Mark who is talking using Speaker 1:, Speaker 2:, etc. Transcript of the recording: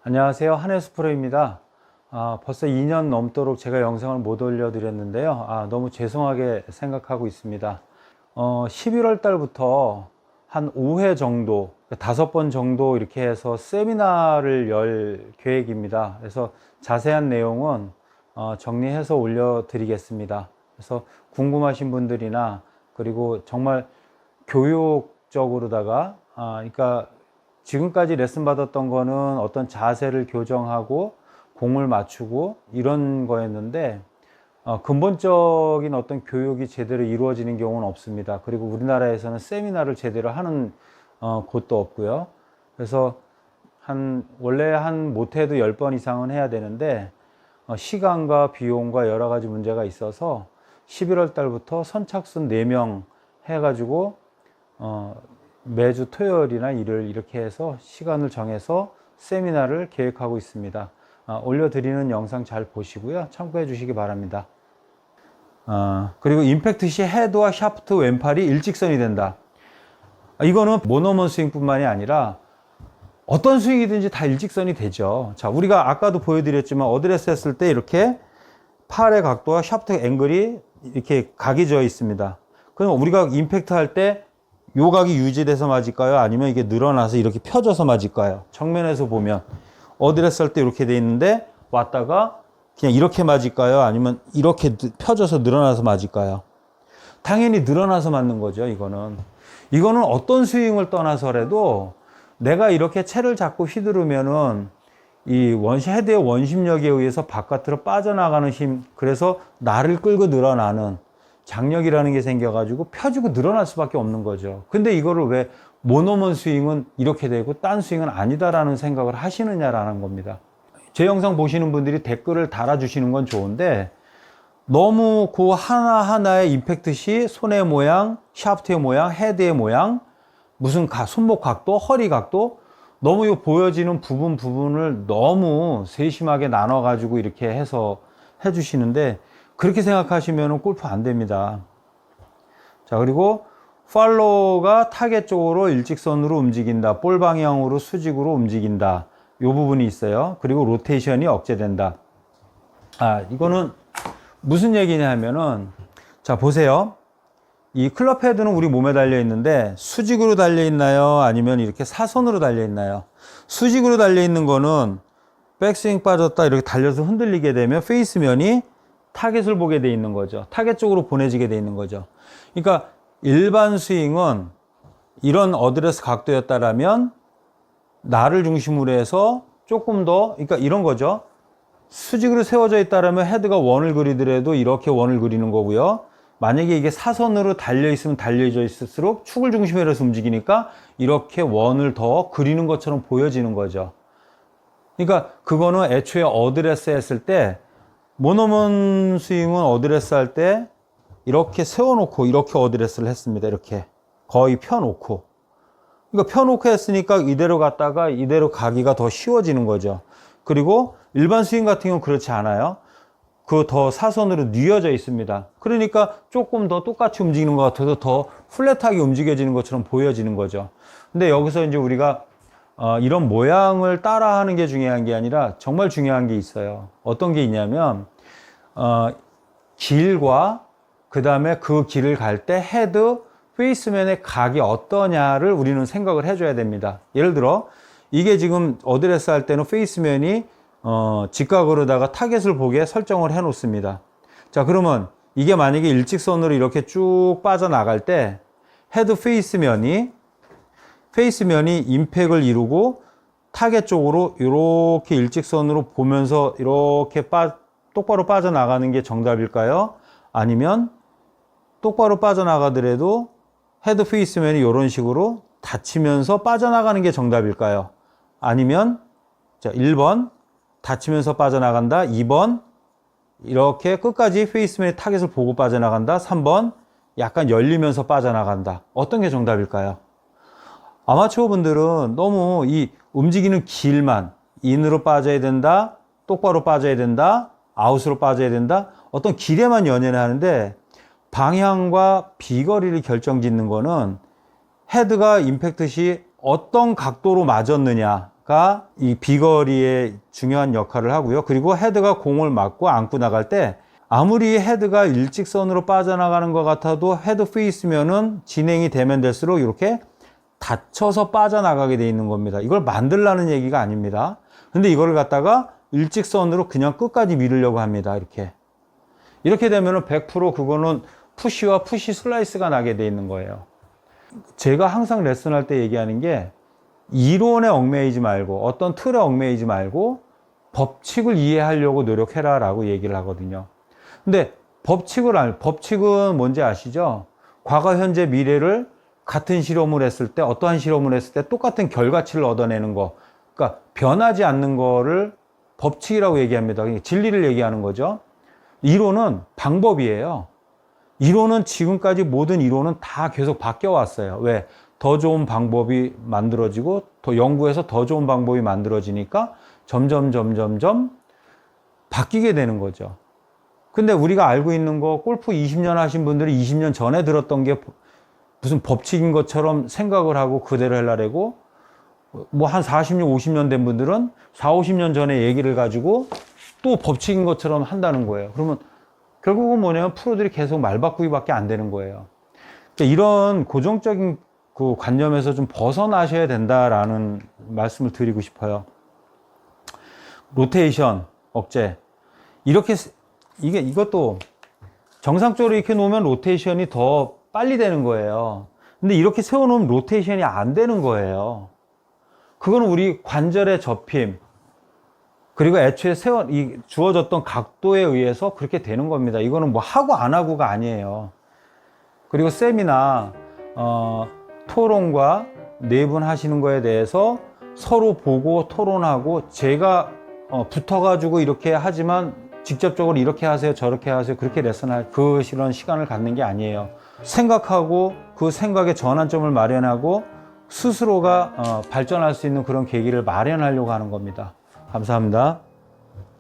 Speaker 1: 안녕하세요. 한혜수 프로입니다. 벌써 2년 넘도록 제가 영상을 못 올려드렸는데요. 너무 죄송하게 생각하고 있습니다. 11월 달부터 한 5회 정도, 5번 정도 이렇게 해서 세미나를 열 계획입니다. 그래서 자세한 내용은 정리해서 올려드리겠습니다. 그래서 궁금하신 분들이나 그리고 정말 교육적으로다가, 그러니까 지금까지 레슨 받았던 거는 어떤 자세를 교정하고 공을 맞추고 이런 거였는데 근본적인 어떤 교육이 제대로 이루어지는 경우는 없습니다. 그리고 우리나라에서는 세미나를 제대로 하는 곳도 없고요. 그래서 원래 못해도 10번 이상은 해야 되는데 시간과 비용과 여러 가지 문제가 있어서 11월 달부터 선착순 4명 해가지고 매주 토요일이나 일요일 이렇게 해서 시간을 정해서 세미나를 계획하고 있습니다. 올려드리는 영상 잘 보시고요. 참고해 주시기 바랍니다. 그리고 임팩트 시 헤드와 샤프트 왼팔이 일직선이 된다. 이거는 모노먼 스윙 뿐만이 아니라 어떤 스윙이든지 다 일직선이 되죠. 자, 우리가 아까도 보여드렸지만 어드레스 했을 때 이렇게 팔의 각도와 샤프트 앵글이 이렇게 각이 져 있습니다. 그럼 우리가 임팩트 할 때 요 각이 유지돼서 맞을까요? 아니면 이게 늘어나서 이렇게 펴져서 맞을까요? 정면에서 보면 어드레스 할 때 이렇게 돼 있는데 왔다가 그냥 이렇게 맞을까요? 아니면 이렇게 펴져서 늘어나서 맞을까요? 당연히 늘어나서 맞는 거죠. 이거는 어떤 스윙을 떠나서라도 내가 이렇게 채를 잡고 휘두르면은 이 헤드의 원심력에 의해서 바깥으로 빠져나가는 힘, 그래서 나를 끌고 늘어나는 장력이라는 게 생겨가지고 펴지고 늘어날 수밖에 없는 거죠. 근데 이거를 왜 모노먼 스윙은 이렇게 되고 딴 스윙은 아니다라는 생각을 하시느냐라는 겁니다. 제 영상 보시는 분들이 댓글을 달아주시는 건 좋은데 너무 그 하나하나의 임팩트 시 손의 모양, 샤프트의 모양, 헤드의 모양, 무슨 손목 각도, 허리 각도, 너무 이 보여지는 부분을 너무 세심하게 나눠가지고 이렇게 해서 해주시는데 그렇게 생각하시면 골프 안 됩니다. 자, 그리고 팔로우가 타겟 쪽으로 일직선으로 움직인다. 볼 방향으로 수직으로 움직인다. 이 부분이 있어요. 그리고 로테이션이 억제된다. 이거는 무슨 얘기냐 하면은, 자, 보세요. 이 클럽 헤드는 우리 몸에 달려 있는데 수직으로 달려 있나요? 아니면 이렇게 사선으로 달려 있나요? 수직으로 달려 있는 거는 백스윙 빠졌다 이렇게 달려서 흔들리게 되면 페이스면이 타겟을 보게 돼 있는 거죠. 타겟 쪽으로 보내지게 돼 있는 거죠. 그러니까 일반 스윙은 이런 어드레스 각도였다라면 나를 중심으로 해서 조금 더, 그러니까 이런 거죠. 수직으로 세워져 있다라면 헤드가 원을 그리더라도 이렇게 원을 그리는 거고요. 만약에 이게 사선으로 달려있으면 달려져 있을수록 축을 중심으로 해서 움직이니까 이렇게 원을 더 그리는 것처럼 보여지는 거죠. 그러니까 그거는 애초에 어드레스 했을 때 모노먼 스윙은 어드레스 할 때 이렇게 세워놓고 이렇게 어드레스를 했습니다. 이렇게 거의 펴놓고. 그러니까 펴놓고 했으니까 이대로 갔다가 이대로 가기가 더 쉬워지는 거죠. 그리고 일반 스윙 같은 경우는 그렇지 않아요. 그 더 사선으로 뉘어져 있습니다. 그러니까 조금 더 똑같이 움직이는 것 같아서 더 플랫하게 움직여지는 것처럼 보여지는 거죠. 근데 여기서 이제 우리가 이런 모양을 따라하는 게 중요한 게 아니라 정말 중요한 게 있어요. 어떤 게 있냐면 길과 그 다음에 그 길을 갈 때 헤드, 페이스면의 각이 어떠냐를 우리는 생각을 해줘야 됩니다. 예를 들어 이게 지금 어드레스 할 때는 페이스면이 직각으로다가 타겟을 보게 설정을 해 놓습니다. 자, 그러면 이게 만약에 일직선으로 이렇게 쭉 빠져나갈 때 헤드 페이스면이 임팩을 이루고 타겟 쪽으로 이렇게 일직선으로 보면서 이렇게 똑바로 빠져나가는 게 정답일까요? 아니면 똑바로 빠져나가더라도 헤드 페이스면이 이런 식으로 닫히면서 빠져나가는 게 정답일까요? 아니면 자, 1번 닫히면서 빠져나간다. 2번 이렇게 끝까지 페이스면의 타겟을 보고 빠져나간다. 3번 약간 열리면서 빠져나간다. 어떤 게 정답일까요? 아마추어 분들은 너무 이 움직이는 길만 인으로 빠져야 된다, 똑바로 빠져야 된다, 아웃으로 빠져야 된다, 어떤 길에만 연연해 하는데 방향과 비거리를 결정짓는 거는 헤드가 임팩트 시 어떤 각도로 맞았느냐, 헤드가 이 비거리에 중요한 역할을 하고요. 그리고 헤드가 공을 맞고 안고 나갈 때 아무리 헤드가 일직선으로 빠져나가는 것 같아도 헤드 페이스면은 진행이 되면 될수록 이렇게 닫혀서 빠져나가게 돼 있는 겁니다. 이걸 만들라는 얘기가 아닙니다. 근데 이걸 갖다가 일직선으로 그냥 끝까지 밀으려고 합니다. 이렇게 되면은 100% 그거는 푸시와 푸시 슬라이스가 나게 돼 있는 거예요. 제가 항상 레슨할 때 얘기하는 게 이론에 얽매이지 말고 어떤 틀에 얽매이지 말고 법칙을 이해하려고 노력해라 라고 얘기를 하거든요. 근데 법칙은 뭔지 아시죠? 과거, 현재, 미래를 같은 실험을 했을 때, 어떠한 실험을 했을 때 똑같은 결과치를 얻어내는 거. 그러니까 변하지 않는 거를 법칙이라고 얘기합니다. 진리를 얘기하는 거죠. 이론은 방법이에요. 이론은 지금까지 모든 이론은 다 계속 바뀌어 왔어요. 왜? 더 좋은 방법이 만들어지고 더 연구해서 더 좋은 방법이 만들어지니까 점점 바뀌게 되는 거죠. 근데 우리가 알고 있는 거 골프 20년 하신 분들이 20년 전에 들었던 게 무슨 법칙인 것처럼 생각을 하고 그대로 하려고 뭐 한 40년, 50년 된 분들은 4, 50년 전에 얘기를 가지고 또 법칙인 것처럼 한다는 거예요. 그러면 결국은 뭐냐면 프로들이 계속 말바꾸기밖에 안 되는 거예요. 그러니까 이런 고정적인 그 관념에서 좀 벗어나셔야 된다라는 말씀을 드리고 싶어요. 로테이션, 억제. 이것도 정상적으로 이렇게 놓으면 로테이션이 더 빨리 되는 거예요. 근데 이렇게 세워놓으면 로테이션이 안 되는 거예요. 그건 우리 관절의 접힘, 그리고 애초에 주어졌던 각도에 의해서 그렇게 되는 겁니다. 이거는 뭐 하고 안 하고가 아니에요. 그리고 세미나, 토론과 네 분 하시는 거에 대해서 서로 보고 토론하고 제가 붙어가지고 이렇게 하지만 직접적으로 이렇게 하세요, 저렇게 하세요, 그렇게 레슨할 그런 시간을 갖는 게 아니에요. 생각하고 그 생각의 전환점을 마련하고 스스로가 발전할 수 있는 그런 계기를 마련하려고 하는 겁니다. 감사합니다.